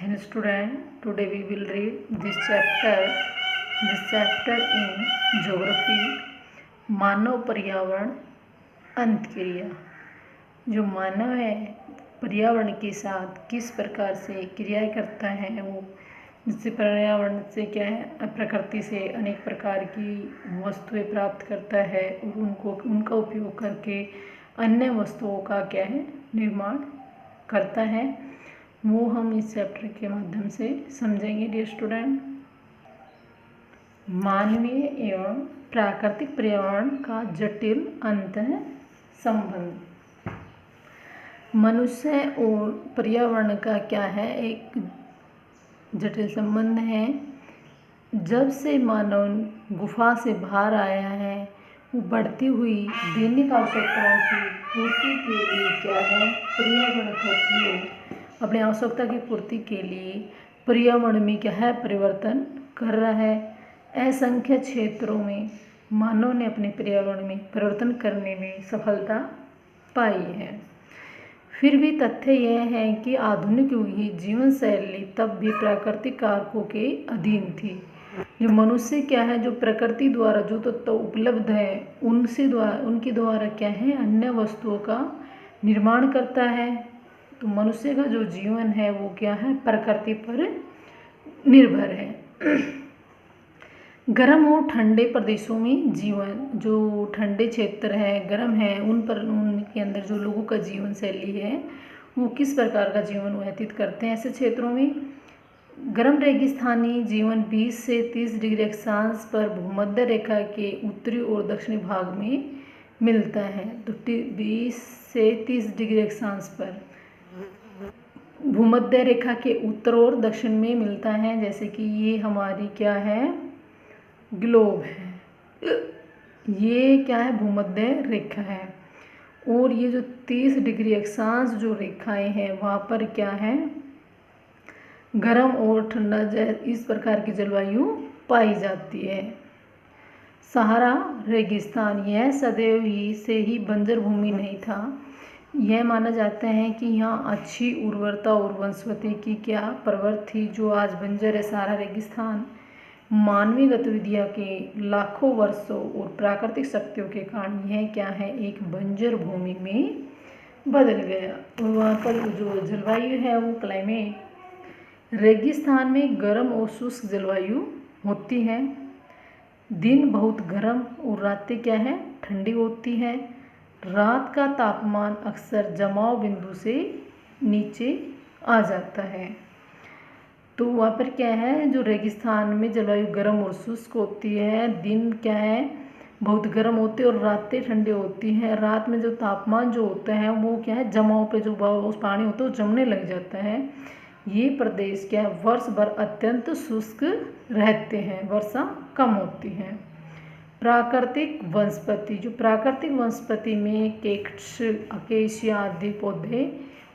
Hello student, today we will read this chapter in geography. मानव पर्यावरण अंतक्रिया। जो मानव है पर्यावरण के साथ किस प्रकार से क्रिया करता है, वो जिससे पर्यावरण से क्या है प्रकृति से अनेक प्रकार की वस्तुएं प्राप्त करता है और उनका उपयोग करके अन्य वस्तुओं का क्या है निर्माण करता है, वो हम इस चैप्टर के माध्यम से समझेंगे। डियर स्टूडेंट, मानवीय एवं प्राकृतिक पर्यावरण का जटिल अंतः संबंध। मनुष्य और पर्यावरण का क्या है एक जटिल संबंध है। जब से मानव गुफा से बाहर आया है, वो बढ़ती हुई दैनिक आवश्यकताओं की पूर्ति के लिए क्या है पर्यावरण का उपयोग अपनी आवश्यकता की पूर्ति के लिए पर्यावरण में क्या है परिवर्तन कर रहा है। असंख्य क्षेत्रों में मानव ने अपने पर्यावरण में परिवर्तन करने में सफलता पाई है। फिर भी तथ्य यह है कि आधुनिक युग की जीवन शैली तब भी प्राकृतिक कारकों के अधीन थी। जो मनुष्य क्या है जो प्रकृति द्वारा जो तत्व उपलब्ध है उनके द्वारा क्या है अन्य वस्तुओं का निर्माण करता है। तो मनुष्य का जो जीवन है वो क्या है प्रकृति पर निर्भर है। गर्म और ठंडे प्रदेशों में जीवन, जो ठंडे क्षेत्र है गर्म है उनके अंदर जो लोगों का जीवन शैली है वो किस प्रकार का जीवन व्यतीत करते हैं। ऐसे क्षेत्रों में गर्म रेगिस्तानी जीवन 20 से 30 डिग्री अक्षांश पर भूमध्य रेखा के उत्तरी और दक्षिणी भाग में मिलता है। तो 20 से 30 डिग्री अक्षांश पर भूमध्य रेखा के उत्तर और दक्षिण में मिलता है। जैसे कि ये हमारी क्या है ग्लोब है, ये क्या है भूमध्य रेखा है, और ये जो 30 डिग्री अक्षांश जो रेखाएं हैं वहाँ पर क्या है गर्म और ठंडा इस प्रकार की जलवायु पाई जाती है। सहारा रेगिस्तान यह सदैव ही बंजर भूमि नहीं था। यह माना जाता है कि यहाँ अच्छी उर्वरता और वनस्पति की क्या प्रवृत्ति थी। जो आज बंजर है सहारा रेगिस्तान मानवीय गतिविधियों के लाखों वर्षों और प्राकृतिक शक्तियों के कारण यह क्या है एक बंजर भूमि में बदल गया। और वहाँ पर जो जलवायु है वो क्लाइमेट रेगिस्तान में गर्म और शुष्क जलवायु होती है। दिन बहुत गर्म और रातें क्या है ठंडी होती है। रात का तापमान अक्सर जमाव बिंदु से नीचे आ जाता है। तो वहाँ पर क्या है जो रेगिस्तान में जलवायु गर्म और शुष्क होती है। दिन क्या है बहुत गर्म होते हैं और रातें ठंडी होती हैं। रात में जो तापमान जो होता है वो क्या है जमाव पे जो उस पानी होता है वो जमने लग जाता है। ये प्रदेश क्या है वर्ष भर अत्यंत शुष्क रहते हैं, वर्षा कम होती है। प्राकृतिक वनस्पति, जो प्राकृतिक वनस्पति में केक्ट्स अकेशिया आदि पौधे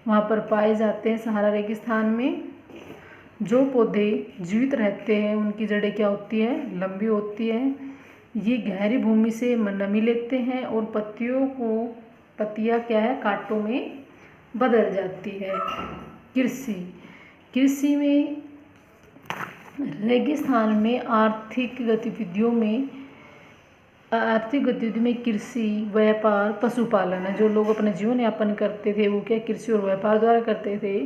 वहाँ पर पाए जाते हैं सहारा रेगिस्तान में। जो पौधे जीवित रहते हैं उनकी जड़ें क्या होती है लंबी होती है। ये गहरी भूमि से नमी लेते हैं और पत्तियाँ क्या है कांटों में बदल जाती है। कृषि में रेगिस्तान में आर्थिक गतिविधियों में कृषि व्यापार पशुपालन है। जो लोग अपना जीवन यापन करते थे वो क्या कृषि और व्यापार द्वारा करते थे।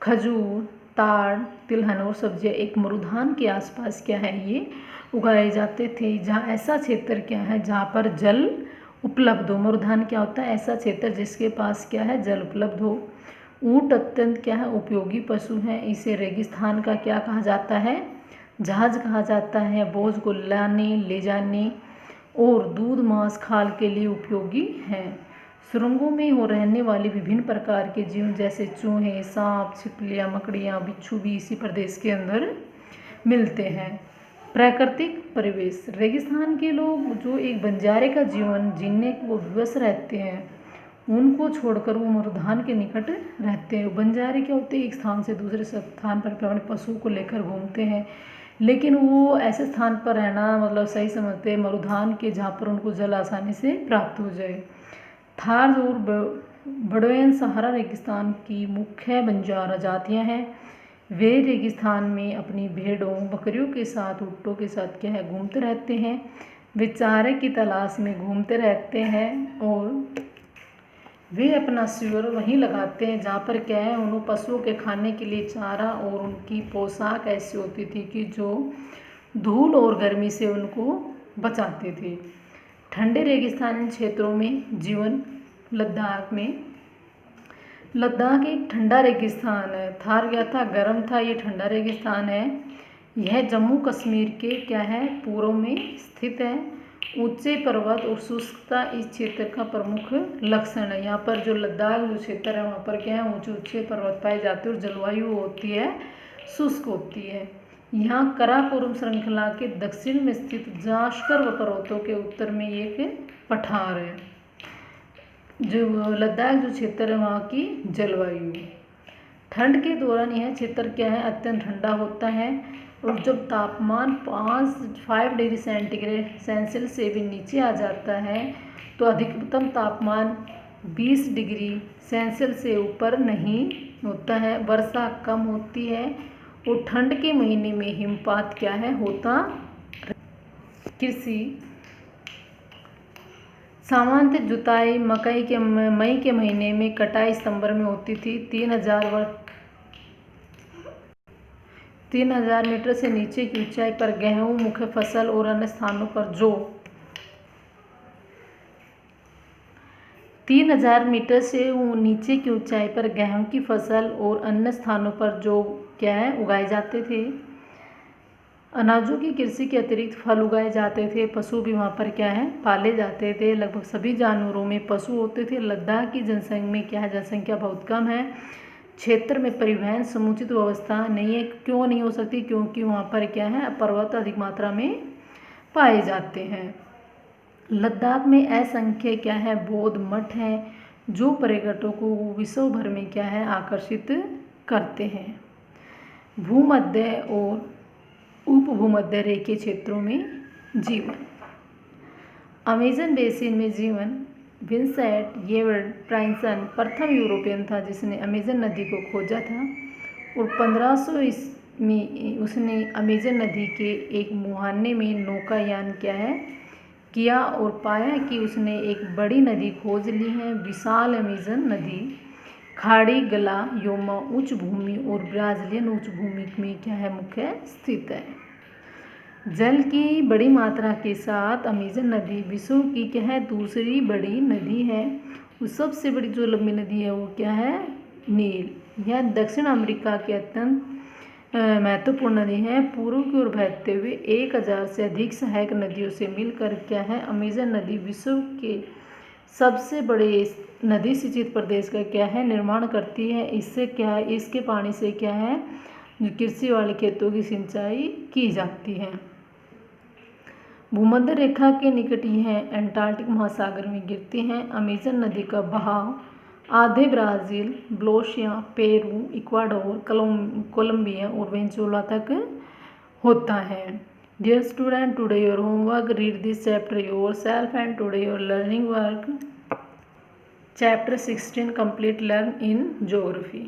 खजूर, ताड़, तिलहन और सब्जियां एक मरुधान के आसपास क्या है ये उगाए जाते थे। जहाँ ऐसा क्षेत्र क्या है जहाँ पर जल उपलब्ध हो। मरुधान क्या होता है ऐसा क्षेत्र जिसके पास क्या है जल उपलब्ध हो। ऊँट अत्यंत क्या है उपयोगी पशु है। इसे रेगिस्तान का क्या कहा जाता है जहाज कहा जाता है। बोझ को लाने ले जाने और दूध मांस खाल के लिए उपयोगी है। सुरंगों में हो रहने वाले विभिन्न प्रकार के जीव जैसे चूहे, सांप, छिपकलियाँ, मकड़ियाँ, बिच्छू भी इसी प्रदेश के अंदर मिलते हैं। प्राकृतिक परिवेश रेगिस्तान के लोग जो एक बंजारे का जीवन जीने को विवश रहते हैं उनको छोड़कर वो मरुधान के निकट रहते हैं। बंजारे क्या होते हैं एक स्थान से दूसरे स्थान पर अपने पशुओं को लेकर घूमते हैं, लेकिन वो ऐसे स्थान पर रहना मतलब सही समझते हैं मरुधान के जहाँ पर उनको जल आसानी से प्राप्त हो जाए। थार और बडोइन सहारा रेगिस्तान की मुख्य बंजारा जातियाँ हैं। वे रेगिस्तान में अपनी भेड़ों बकरियों के साथ ऊँटों के साथ क्या है घूमते रहते हैं। वे चारे की तलाश में घूमते रहते हैं और वे अपना शिविर वहीं लगाते हैं जहाँ पर क्या है उन पशुओं के खाने के लिए चारा, और उनकी पोशाक ऐसी होती थी कि जो धूल और गर्मी से उनको बचाती थी। ठंडे रेगिस्तानी क्षेत्रों में जीवन। लद्दाख एक ठंडा रेगिस्तान है। थार क्या था, गर्म था, ये ठंडा रेगिस्तान है। यह जम्मू कश्मीर के क्या है पूर्व में स्थित है। ऊंचे पर्वत और शुष्कता इस क्षेत्र का प्रमुख लक्षण है। यहाँ पर जो लद्दाख जो क्षेत्र है वहाँ पर क्या है ऊंचे ऊंचे पर्वत पाए जाते हैं और जलवायु होती है शुष्क होती है। यहाँ कराकोरम श्रृंखला के दक्षिण में स्थित जास्कर पर्वतों के उत्तर में एक पठार है। जो लद्दाख जो क्षेत्र है वहाँ की जलवायु ठंड के दौरान यह क्षेत्र क्या है अत्यंत ठंडा होता है, और जब तापमान 5 डिग्री सेल्सियस से भी नीचे आ जाता है तो अधिकतम तापमान 20 डिग्री सेल्सियस से ऊपर नहीं होता है। वर्षा कम होती है और ठंड के महीने में हिमपात क्या है होता। कृषि सामान्यतः जुताई मई के महीने में, कटाई सितंबर में होती थी। 3000 मीटर से नीचे की ऊंचाई पर गेहूं मुख्य फसल और अन्य स्थानों पर जौ। 3000 मीटर से नीचे की ऊंचाई पर गेहूं की फसल और अन्य स्थानों पर जौ क्या है उगाए जाते थे। अनाजों की कृषि के अतिरिक्त फल उगाए जाते थे। पशु भी वहाँ पर क्या है पाले जाते थे। लगभग सभी जानवरों में पशु होते थे। लद्दाख की जनसंख्या में क्या है जनसंख्या बहुत कम है। क्षेत्र में परिवहन समुचित व्यवस्था नहीं है। क्यों नहीं हो सकती, क्योंकि वहाँ पर क्या है पर्वत अधिक मात्रा में पाए जाते हैं। लद्दाख में असंख्य क्या है बौद्ध मठ हैं जो पर्यटकों को विश्व भर में क्या है आकर्षित करते हैं। भूमध्य और उपभूमध्य रेखीय क्षेत्रों में जीवन। अमेजन बेसिन में जीवन। विंसेंट गेबर्ट प्राइसन प्रथम यूरोपियन था जिसने अमेजन नदी को खोजा था, और 1500 में उसने अमेजन नदी के एक मुहाने में नौकायान क्या है किया और पाया कि उसने एक बड़ी नदी खोज ली है। विशाल अमेजन नदी खाड़ी, गला, योमा उच्च भूमि और ब्राज़ीलियन उच्च भूमि में क्या है मुख्य स्थित है। जल की बड़ी मात्रा के साथ अमेजन नदी विश्व की क्या है दूसरी बड़ी नदी है। उस सबसे बड़ी जो लंबी नदी है वो क्या है नील। यह दक्षिण अमेरिका की अत्यंत महत्वपूर्ण नदी है। पूर्व की ओर बहते हुए 1000 से अधिक सहायक नदियों से मिलकर क्या है अमेजन नदी विश्व के सबसे बड़े नदी सिंचित प्रदेश का क्या है निर्माण करती है। इससे क्या है इसके पानी से क्या है कृषि वाले खेतों की सिंचाई की जाती है। भूमध्य रेखा के निकट यह एंटार्कटिक महासागर में गिरती हैं। अमेजन नदी का बहाव आधे Brazil, Bolivia, Peru, Ecuador, Colombia और वेनेजुएला तक होता है। Dear student, today your homework, read this chapter yourself, and today your learning work, chapter 16, complete learn in geography.